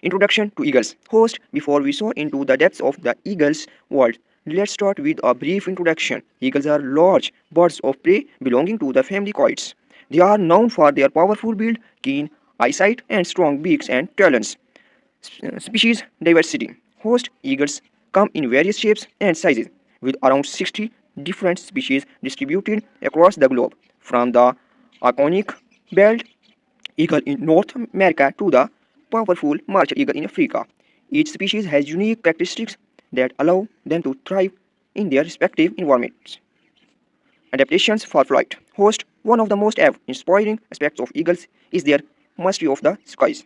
Introduction to eagles. Host, before we soar into the depths of the eagle's world, let's start with a brief introduction. Eagles are large birds of prey belonging to the family Coids. They are known for their powerful build, keen eyesight, and strong beaks and talons. Species diversity. Host eagles come in various shapes and sizes, with around 60 different species distributed across the globe, from the iconic bald eagle in North America to the powerful martial eagle in Africa. Each species has unique characteristics that allow them to thrive in their respective environments. Adaptations for flight. Host, one of the most inspiring aspects of eagles is their mastery of the skies.